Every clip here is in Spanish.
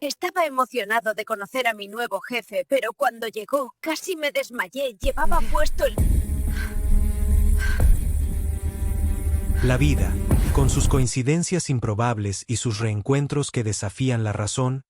Estaba emocionado de conocer a mi nuevo jefe, pero cuando llegó casi me desmayé. Llevaba puesto el... La vida, con sus coincidencias improbables y sus reencuentros que desafían la razón,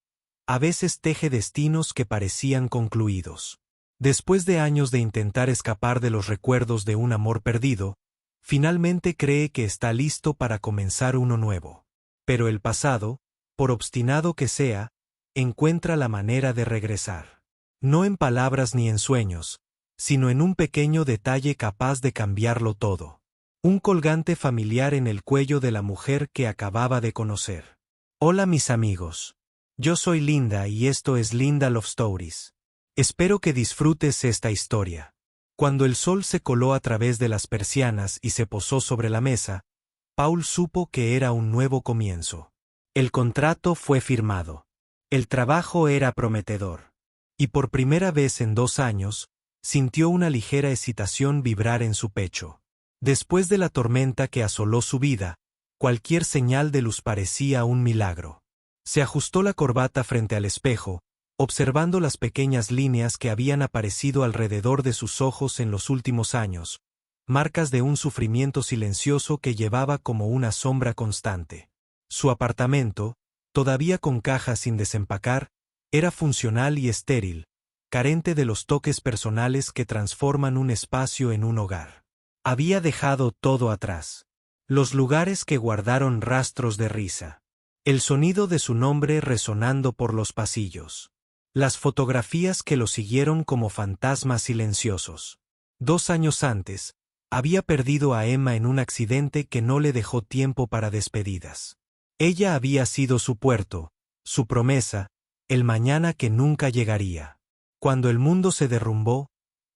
a veces teje destinos que parecían concluidos. Después de años de intentar escapar de los recuerdos de un amor perdido, finalmente cree que está listo para comenzar uno nuevo. Pero el pasado, por obstinado que sea, encuentra la manera de regresar. No en palabras ni en sueños, sino en un pequeño detalle capaz de cambiarlo todo. Un colgante familiar en el cuello de la mujer que acababa de conocer. Hola mis amigos. Yo soy Linda y esto es Linda Love Stories. Espero que disfrutes esta historia. Cuando el sol se coló a través de las persianas y se posó sobre la mesa, Paul supo que era un nuevo comienzo. El contrato fue firmado. El trabajo era prometedor. Y por primera vez en 2 años, sintió una ligera excitación vibrar en su pecho. Después de la tormenta que asoló su vida, cualquier señal de luz parecía un milagro. Se ajustó la corbata frente al espejo, observando las pequeñas líneas que habían aparecido alrededor de sus ojos en los últimos años, marcas de un sufrimiento silencioso que llevaba como una sombra constante. Su apartamento, todavía con cajas sin desempacar, era funcional y estéril, carente de los toques personales que transforman un espacio en un hogar. Había dejado todo atrás. Los lugares que guardaron rastros de risa. El sonido de su nombre resonando por los pasillos. Las fotografías que lo siguieron como fantasmas silenciosos. 2 años antes, había perdido a Emma en un accidente que no le dejó tiempo para despedidas. Ella había sido su puerto, su promesa, el mañana que nunca llegaría. Cuando el mundo se derrumbó,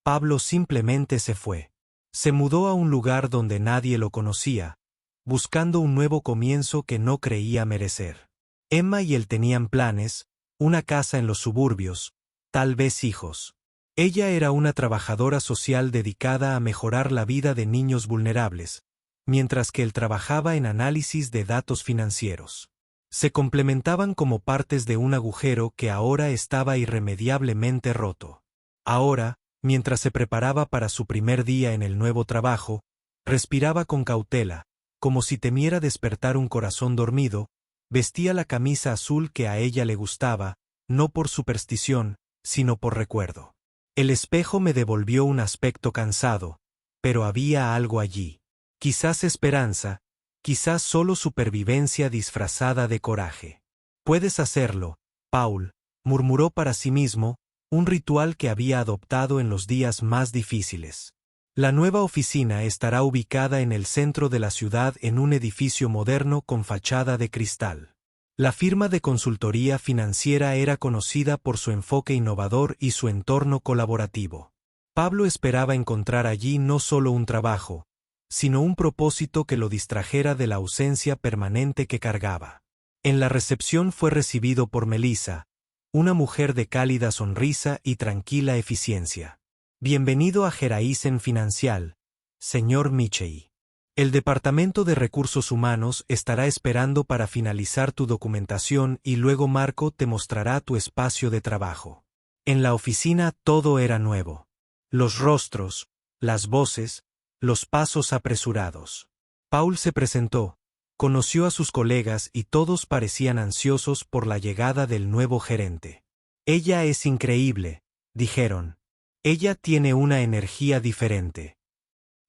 Pablo simplemente se fue. Se mudó a un lugar donde nadie lo conocía, buscando un nuevo comienzo que no creía merecer. Emma y él tenían planes, una casa en los suburbios, tal vez hijos. Ella era una trabajadora social dedicada a mejorar la vida de niños vulnerables, mientras que él trabajaba en análisis de datos financieros. Se complementaban como partes de un agujero que ahora estaba irremediablemente roto. Ahora, mientras se preparaba para su primer día en el nuevo trabajo, respiraba con cautela, como si temiera despertar un corazón dormido, vestía la camisa azul que a ella le gustaba, no por superstición, sino por recuerdo. El espejo me devolvió un aspecto cansado, pero había algo allí. Quizás esperanza, quizás solo supervivencia disfrazada de coraje. Puedes hacerlo, Paul, murmuró para sí mismo, un ritual que había adoptado en los días más difíciles. La nueva oficina estará ubicada en el centro de la ciudad en un edificio moderno con fachada de cristal. La firma de consultoría financiera era conocida por su enfoque innovador y su entorno colaborativo. Pablo esperaba encontrar allí no solo un trabajo, sino un propósito que lo distrajera de la ausencia permanente que cargaba. En la recepción fue recibido por Melissa, una mujer de cálida sonrisa y tranquila eficiencia. Bienvenido a Geraisen Financial, señor Michei. El Departamento de Recursos Humanos estará esperando para finalizar tu documentación y luego Marco te mostrará tu espacio de trabajo. En la oficina todo era nuevo. Los rostros, las voces, los pasos apresurados. Paul se presentó, conoció a sus colegas y todos parecían ansiosos por la llegada del nuevo gerente. Ella es increíble, dijeron. Ella tiene una energía diferente.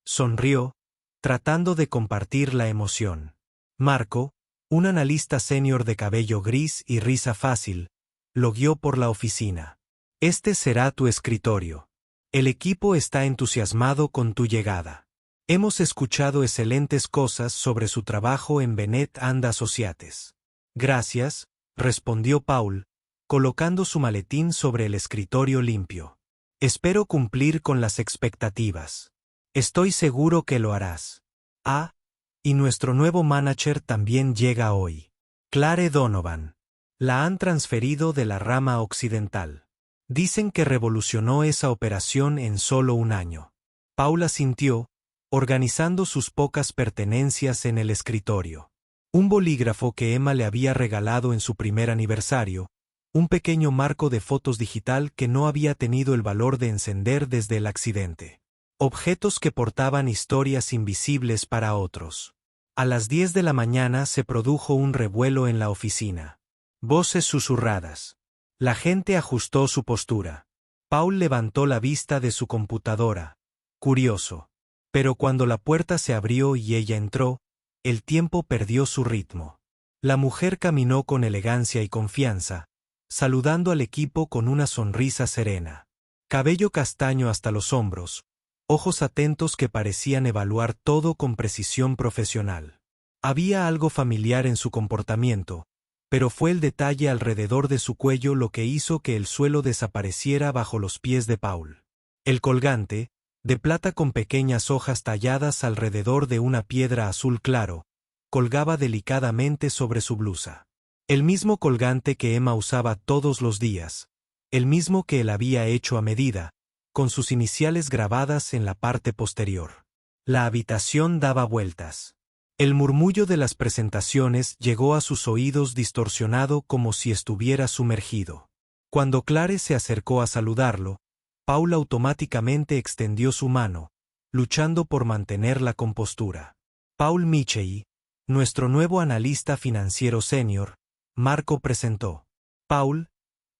Sonrió, tratando de compartir la emoción. Marco, un analista senior de cabello gris y risa fácil, lo guió por la oficina. Este será tu escritorio. El equipo está entusiasmado con tu llegada. Hemos escuchado excelentes cosas sobre su trabajo en Bennett and Associates. Gracias, respondió Paul, colocando su maletín sobre el escritorio limpio. Espero cumplir con las expectativas. Estoy seguro que lo harás. Ah, y nuestro nuevo manager también llega hoy. Clare Donovan. La han transferido de la rama occidental. Dicen que revolucionó esa operación en solo 1 año. Paula sintió, organizando sus pocas pertenencias en el escritorio. Un bolígrafo que Emma le había regalado en su primer aniversario, Un pequeño marco de fotos digital que no había tenido el valor de encender desde el accidente. Objetos que portaban historias invisibles para otros. A las 10 de la mañana se produjo un revuelo en la oficina. Voces susurradas. La gente ajustó su postura. Paul levantó la vista de su computadora, curioso. Pero cuando la puerta se abrió y ella entró, el tiempo perdió su ritmo. La mujer caminó con elegancia y confianza, saludando al equipo con una sonrisa serena. Cabello castaño hasta los hombros, ojos atentos que parecían evaluar todo con precisión profesional. Había algo familiar en su comportamiento, pero fue el detalle alrededor de su cuello lo que hizo que el suelo desapareciera bajo los pies de Paul. El colgante, de plata con pequeñas hojas talladas alrededor de una piedra azul claro, colgaba delicadamente sobre su blusa. El mismo colgante que Emma usaba todos los días, el mismo que él había hecho a medida, con sus iniciales grabadas en la parte posterior. La habitación daba vueltas. El murmullo de las presentaciones llegó a sus oídos distorsionado como si estuviera sumergido. Cuando Clare se acercó a saludarlo, Paul automáticamente extendió su mano, luchando por mantener la compostura. Paul Michey, nuestro nuevo analista financiero senior, Marco presentó. Paul,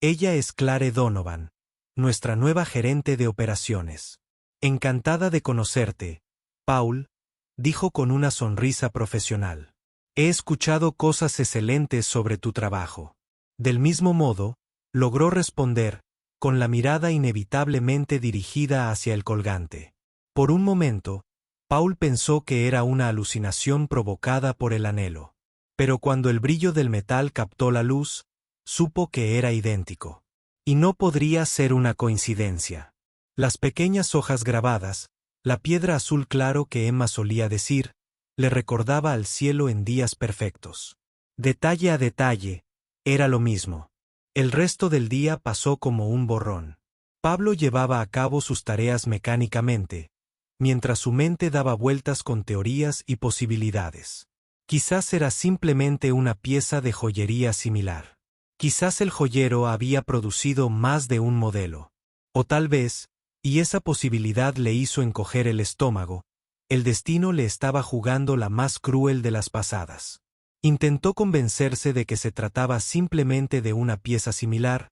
ella es Clare Donovan, nuestra nueva gerente de operaciones. Encantada de conocerte, Paul, dijo con una sonrisa profesional. He escuchado cosas excelentes sobre tu trabajo. Del mismo modo, logró responder, con la mirada inevitablemente dirigida hacia el colgante. Por un momento, Paul pensó que era una alucinación provocada por el anhelo. Pero cuando el brillo del metal captó la luz, supo que era idéntico. Y no podría ser una coincidencia. Las pequeñas hojas grabadas, la piedra azul claro que Emma solía decir, le recordaba al cielo en días perfectos. Detalle a detalle, era lo mismo. El resto del día pasó como un borrón. Pablo llevaba a cabo sus tareas mecánicamente, mientras su mente daba vueltas con teorías y posibilidades. Quizás era simplemente una pieza de joyería similar. Quizás el joyero había producido más de un modelo. O tal vez, y esa posibilidad le hizo encoger el estómago, el destino le estaba jugando la más cruel de las pasadas. Intentó convencerse de que se trataba simplemente de una pieza similar,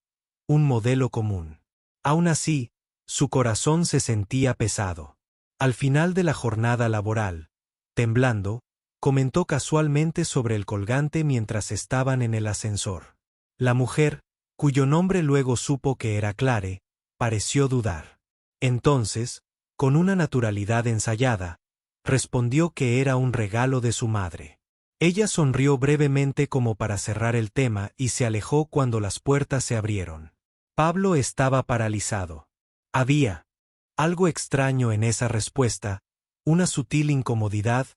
un modelo común. Aún así, su corazón se sentía pesado. Al final de la jornada laboral, temblando, comentó casualmente sobre el colgante mientras estaban en el ascensor. La mujer, cuyo nombre luego supo que era Clare, pareció dudar. Entonces, con una naturalidad ensayada, respondió que era un regalo de su madre. Ella sonrió brevemente como para cerrar el tema y se alejó cuando las puertas se abrieron. Pablo estaba paralizado. Había algo extraño en esa respuesta, una sutil incomodidad,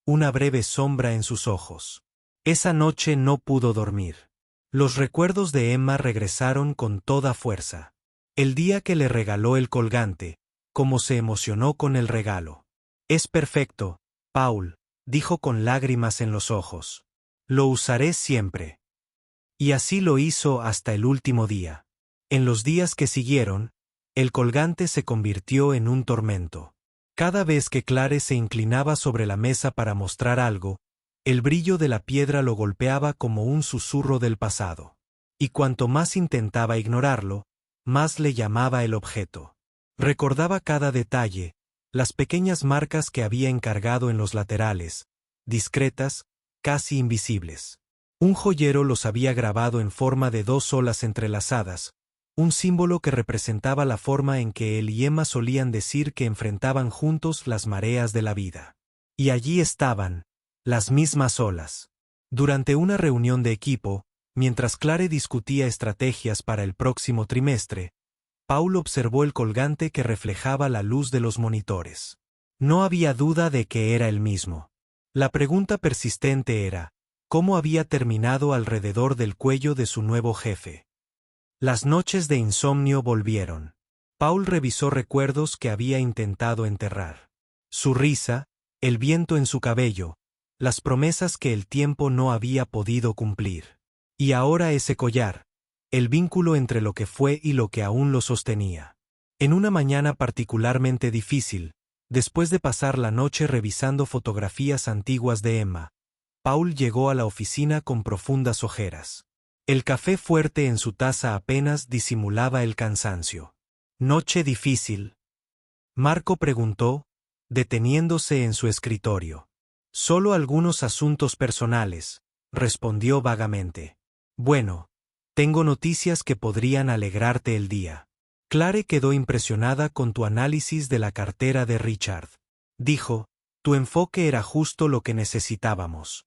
una breve sombra en sus ojos. Esa noche no pudo dormir. Los recuerdos de Emma regresaron con toda fuerza. El día que le regaló el colgante, cómo se emocionó con el regalo. Es perfecto, Paul, dijo con lágrimas en los ojos. Lo usaré siempre. Y así lo hizo hasta el último día. En los días que siguieron, el colgante se convirtió en un tormento. Cada vez que Clare se inclinaba sobre la mesa para mostrar algo, el brillo de la piedra lo golpeaba como un susurro del pasado. Y cuanto más intentaba ignorarlo, más le llamaba el objeto. Recordaba cada detalle, las pequeñas marcas que había encargado en los laterales, discretas, casi invisibles. Un joyero los había grabado en forma de dos olas entrelazadas, un símbolo que representaba la forma en que él y Emma solían decir que enfrentaban juntos las mareas de la vida. Y allí estaban, las mismas olas. Durante una reunión de equipo, mientras Clare discutía estrategias para el próximo trimestre, Paul observó el colgante que reflejaba la luz de los monitores. No había duda de que era el mismo. La pregunta persistente era, ¿cómo había terminado alrededor del cuello de su nuevo jefe? Las noches de insomnio volvieron. Paul revisó recuerdos que había intentado enterrar. Su risa, el viento en su cabello, las promesas que el tiempo no había podido cumplir. Y ahora ese collar, el vínculo entre lo que fue y lo que aún lo sostenía. En una mañana particularmente difícil, después de pasar la noche revisando fotografías antiguas de Emma, Paul llegó a la oficina con profundas ojeras. El café fuerte en su taza apenas disimulaba el cansancio. «¿Noche difícil?», Marco preguntó, deteniéndose en su escritorio. «Solo algunos asuntos personales», respondió vagamente. «Bueno, tengo noticias que podrían alegrarte el día». Clare quedó impresionada con tu análisis de la cartera de Richard. Dijo, tu enfoque era justo lo que necesitábamos.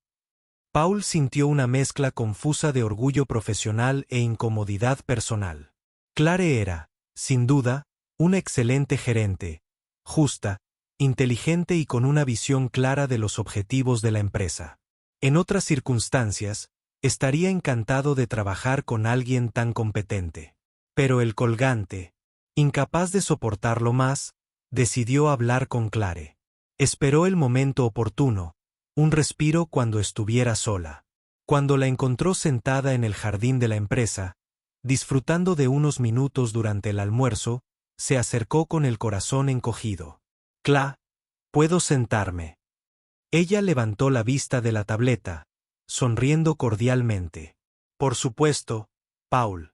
Paul sintió una mezcla confusa de orgullo profesional e incomodidad personal. Clare era, sin duda, una excelente gerente, justa, inteligente y con una visión clara de los objetivos de la empresa. En otras circunstancias, estaría encantado de trabajar con alguien tan competente. Pero el colgante, incapaz de soportarlo más, decidió hablar con Clare. Esperó el momento oportuno, un respiro cuando estuviera sola. Cuando la encontró sentada en el jardín de la empresa, disfrutando de unos minutos durante el almuerzo, se acercó con el corazón encogido. «Cla, ¿puedo sentarme?». Ella levantó la vista de la tableta, sonriendo cordialmente. «Por supuesto, Paul».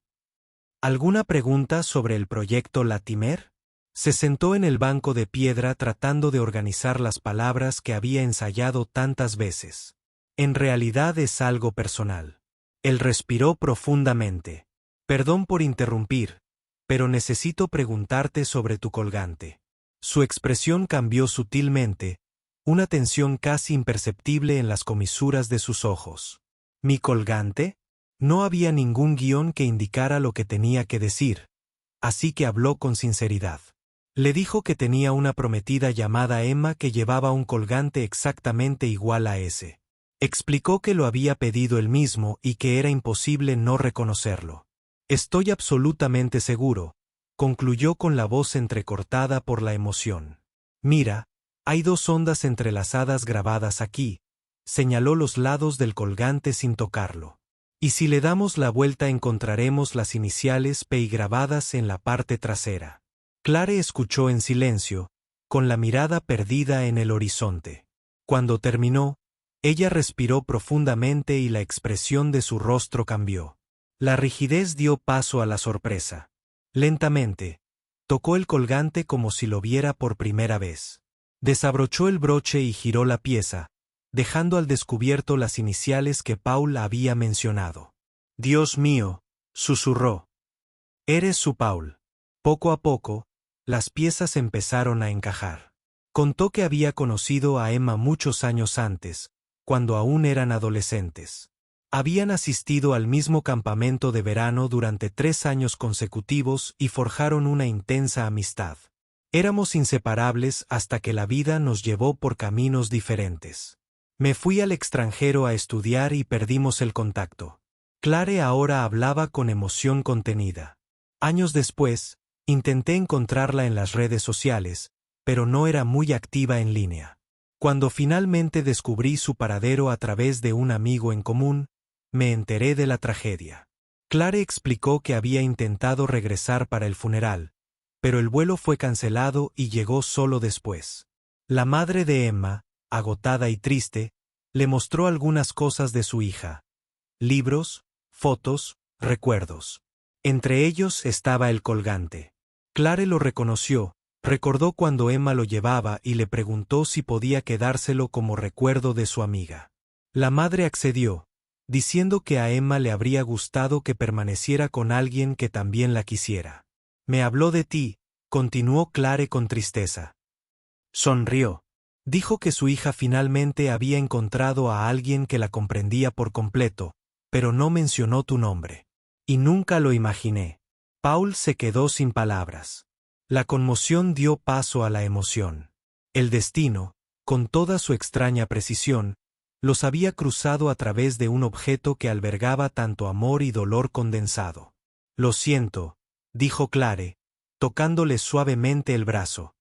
¿Alguna pregunta sobre el proyecto Latimer? Se sentó en el banco de piedra tratando de organizar las palabras que había ensayado tantas veces. En realidad es algo personal. Él respiró profundamente. Perdón por interrumpir, pero necesito preguntarte sobre tu colgante. Su expresión cambió sutilmente, una tensión casi imperceptible en las comisuras de sus ojos. ¿Mi colgante? No había ningún guión que indicara lo que tenía que decir, así que habló con sinceridad. Le dijo que tenía una prometida llamada Emma que llevaba un colgante exactamente igual a ese. Explicó que lo había pedido él mismo y que era imposible no reconocerlo. Estoy absolutamente seguro, concluyó con la voz entrecortada por la emoción. Mira, hay dos ondas entrelazadas grabadas aquí, señaló los lados del colgante sin tocarlo. Y si le damos la vuelta encontraremos las iniciales P grabadas en la parte trasera. Clare escuchó en silencio, con la mirada perdida en el horizonte. Cuando terminó, ella respiró profundamente y la expresión de su rostro cambió. La rigidez dio paso a la sorpresa. Lentamente, tocó el colgante como si lo viera por primera vez. Desabrochó el broche y giró la pieza, dejando al descubierto las iniciales que Paul había mencionado. «Dios mío», susurró. «Eres su Paul». Poco a poco, las piezas empezaron a encajar. Contó que había conocido a Emma muchos años antes, cuando aún eran adolescentes. Habían asistido al mismo campamento de verano durante 3 años consecutivos y forjaron una intensa amistad. Éramos inseparables hasta que la vida nos llevó por caminos diferentes. Me fui al extranjero a estudiar y perdimos el contacto. Clare ahora hablaba con emoción contenida. Años después, intenté encontrarla en las redes sociales, pero no era muy activa en línea. Cuando finalmente descubrí su paradero a través de un amigo en común, me enteré de la tragedia. Clare explicó que había intentado regresar para el funeral, pero el vuelo fue cancelado y llegó solo después. La madre de Emma, agotada y triste, le mostró algunas cosas de su hija. Libros, fotos, recuerdos. Entre ellos estaba el colgante. Clare lo reconoció, recordó cuando Emma lo llevaba y le preguntó si podía quedárselo como recuerdo de su amiga. La madre accedió, diciendo que a Emma le habría gustado que permaneciera con alguien que también la quisiera. Me habló de ti, continuó Clare con tristeza. Sonrió. Dijo que su hija finalmente había encontrado a alguien que la comprendía por completo, pero no mencionó tu nombre. Y nunca lo imaginé. Paul se quedó sin palabras. La conmoción dio paso a la emoción. El destino, con toda su extraña precisión, los había cruzado a través de un objeto que albergaba tanto amor y dolor condensado. Lo siento, dijo Clare, tocándole suavemente el brazo.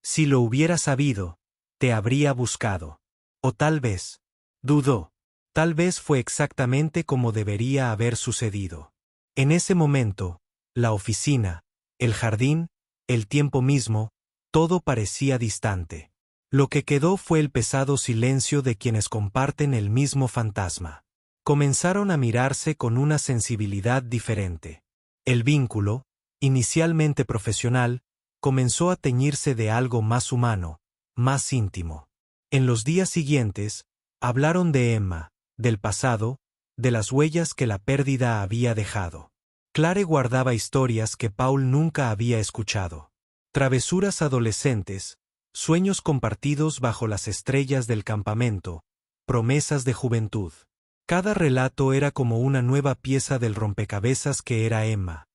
Si lo hubiera sabido, te habría buscado. O tal vez. Dudó. Tal vez fue exactamente como debería haber sucedido. En ese momento, la oficina, el jardín, el tiempo mismo, todo parecía distante. Lo que quedó fue el pesado silencio de quienes comparten el mismo fantasma. Comenzaron a mirarse con una sensibilidad diferente. El vínculo, inicialmente profesional, comenzó a teñirse de algo más humano, más íntimo. En los días siguientes, hablaron de Emma, del pasado, de las huellas que la pérdida había dejado. Clare guardaba historias que Paul nunca había escuchado. Travesuras adolescentes, sueños compartidos bajo las estrellas del campamento, promesas de juventud. Cada relato era como una nueva pieza del rompecabezas que era Emma,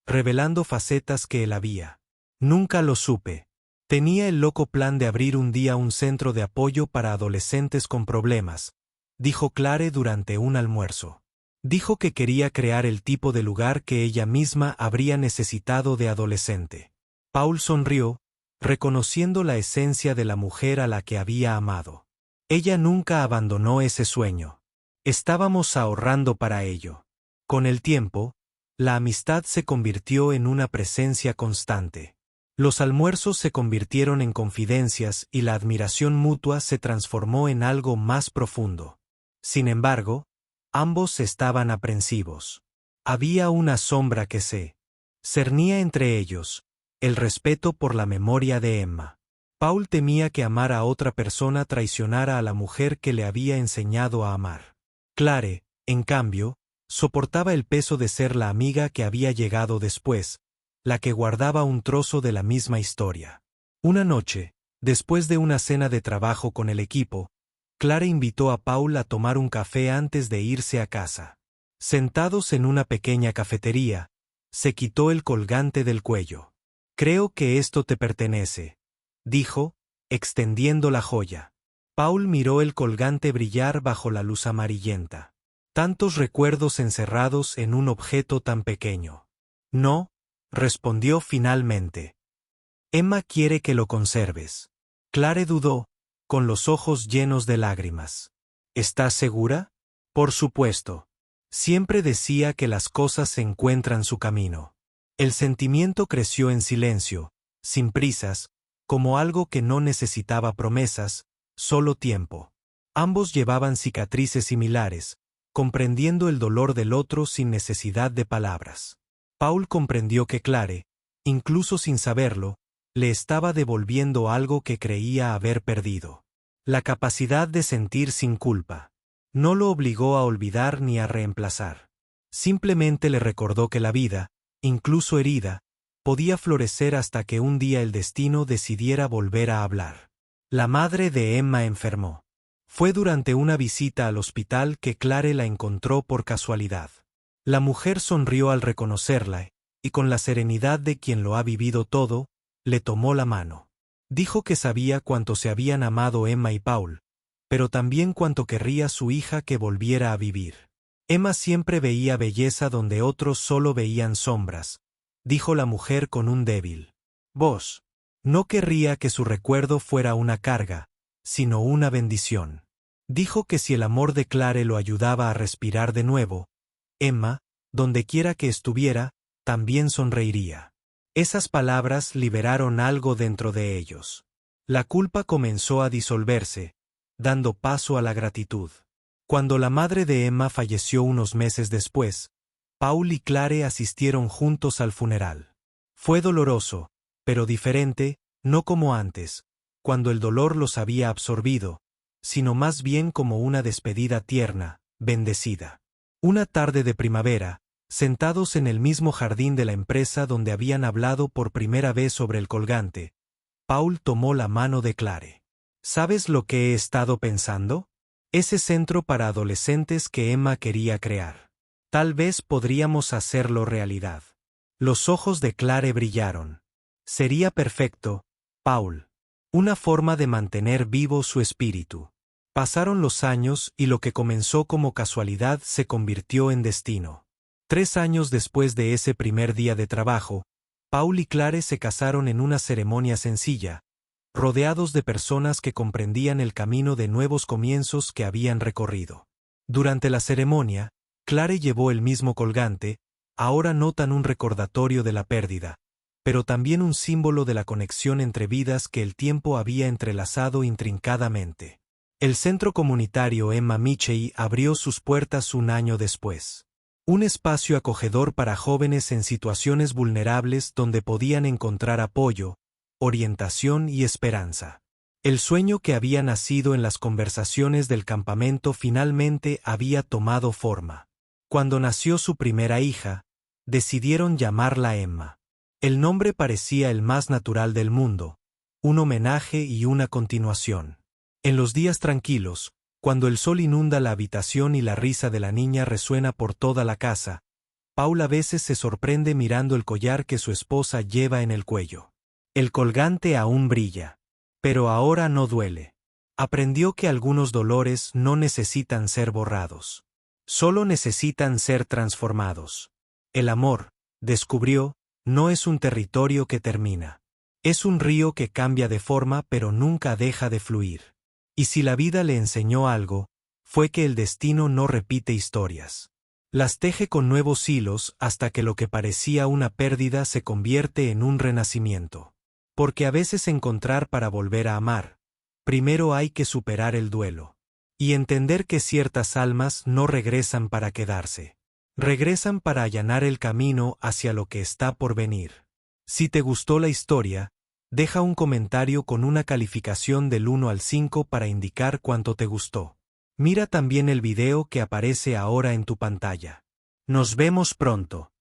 revelando facetas que él había. Nunca lo supe. Tenía el loco plan de abrir un día un centro de apoyo para adolescentes con problemas, dijo Clare durante un almuerzo. Dijo que quería crear el tipo de lugar que ella misma habría necesitado de adolescente. Paul sonrió, reconociendo la esencia de la mujer a la que había amado. Ella nunca abandonó ese sueño. Estábamos ahorrando para ello. Con el tiempo, la amistad se convirtió en una presencia constante. Los almuerzos se convirtieron en confidencias y la admiración mutua se transformó en algo más profundo. Sin embargo, ambos estaban aprensivos. Había una sombra que se cernía entre ellos, el respeto por la memoria de Emma. Paul temía que amar a otra persona traicionara a la mujer que le había enseñado a amar. Clare, en cambio, soportaba el peso de ser la amiga que había llegado después, la que guardaba un trozo de la misma historia. Una noche, después de una cena de trabajo con el equipo, Clare invitó a Paul a tomar un café antes de irse a casa. Sentados en una pequeña cafetería, se quitó el colgante del cuello. «Creo que esto te pertenece», dijo, extendiendo la joya. Paul miró el colgante brillar bajo la luz amarillenta. Tantos recuerdos encerrados en un objeto tan pequeño. «No», respondió finalmente. «Emma quiere que lo conserves». Clare dudó, con los ojos llenos de lágrimas. «¿Estás segura?» «Por supuesto. Siempre decía que las cosas se encuentran su camino». El sentimiento creció en silencio, sin prisas, como algo que no necesitaba promesas, solo tiempo. Ambos llevaban cicatrices similares, comprendiendo el dolor del otro sin necesidad de palabras. Paul comprendió que Clare, incluso sin saberlo, le estaba devolviendo algo que creía haber perdido. La capacidad de sentir sin culpa. No lo obligó a olvidar ni a reemplazar. Simplemente le recordó que la vida, incluso herida, podía florecer hasta que un día el destino decidiera volver a hablar. La madre de Emma enfermó. Fue durante una visita al hospital que Clare la encontró por casualidad. La mujer sonrió al reconocerla, y con la serenidad de quien lo ha vivido todo, le tomó la mano. Dijo que sabía cuánto se habían amado Emma y Paul, pero también cuánto querría su hija que volviera a vivir. Emma siempre veía belleza donde otros solo veían sombras, dijo la mujer con un débil voz. No querría que su recuerdo fuera una carga, sino una bendición. Dijo que si el amor de Clare lo ayudaba a respirar de nuevo, Emma, dondequiera que estuviera, también sonreiría. Esas palabras liberaron algo dentro de ellos. La culpa comenzó a disolverse, dando paso a la gratitud. Cuando la madre de Emma falleció unos meses después, Paul y Clare asistieron juntos al funeral. Fue doloroso, pero diferente, no como antes, cuando el dolor los había absorbido, sino más bien como una despedida tierna, bendecida. Una tarde de primavera, sentados en el mismo jardín de la empresa donde habían hablado por primera vez sobre el colgante, Paul tomó la mano de Clare. ¿Sabes lo que he estado pensando? Ese centro para adolescentes que Emma quería crear. Tal vez podríamos hacerlo realidad. Los ojos de Clare brillaron. Sería perfecto, Paul. Una forma de mantener vivo su espíritu. Pasaron los años y lo que comenzó como casualidad se convirtió en destino. 3 años después de ese primer día de trabajo, Paul y Clare se casaron en una ceremonia sencilla, rodeados de personas que comprendían el camino de nuevos comienzos que habían recorrido. Durante la ceremonia, Clare llevó el mismo colgante, ahora notan un recordatorio de la pérdida, pero también un símbolo de la conexión entre vidas que el tiempo había entrelazado intrincadamente. El centro comunitario Emma Michey abrió sus puertas un año después. Un espacio acogedor para jóvenes en situaciones vulnerables donde podían encontrar apoyo, orientación y esperanza. El sueño que había nacido en las conversaciones del campamento finalmente había tomado forma. Cuando nació su primera hija, decidieron llamarla Emma. El nombre parecía el más natural del mundo, un homenaje y una continuación. En los días tranquilos, cuando el sol inunda la habitación y la risa de la niña resuena por toda la casa, Paul a veces se sorprende mirando el collar que su esposa lleva en el cuello. El colgante aún brilla. Pero ahora no duele. Aprendió que algunos dolores no necesitan ser borrados. Solo necesitan ser transformados. El amor, descubrió, no es un territorio que termina. Es un río que cambia de forma pero nunca deja de fluir. Y si la vida le enseñó algo, fue que el destino no repite historias. Las teje con nuevos hilos hasta que lo que parecía una pérdida se convierte en un renacimiento. Porque a veces encontrar para volver a amar, primero hay que superar el duelo. Y entender que ciertas almas no regresan para quedarse. Regresan para allanar el camino hacia lo que está por venir. Si te gustó la historia, deja un comentario con una calificación del 1 al 5 para indicar cuánto te gustó. Mira también el video que aparece ahora en tu pantalla. Nos vemos pronto.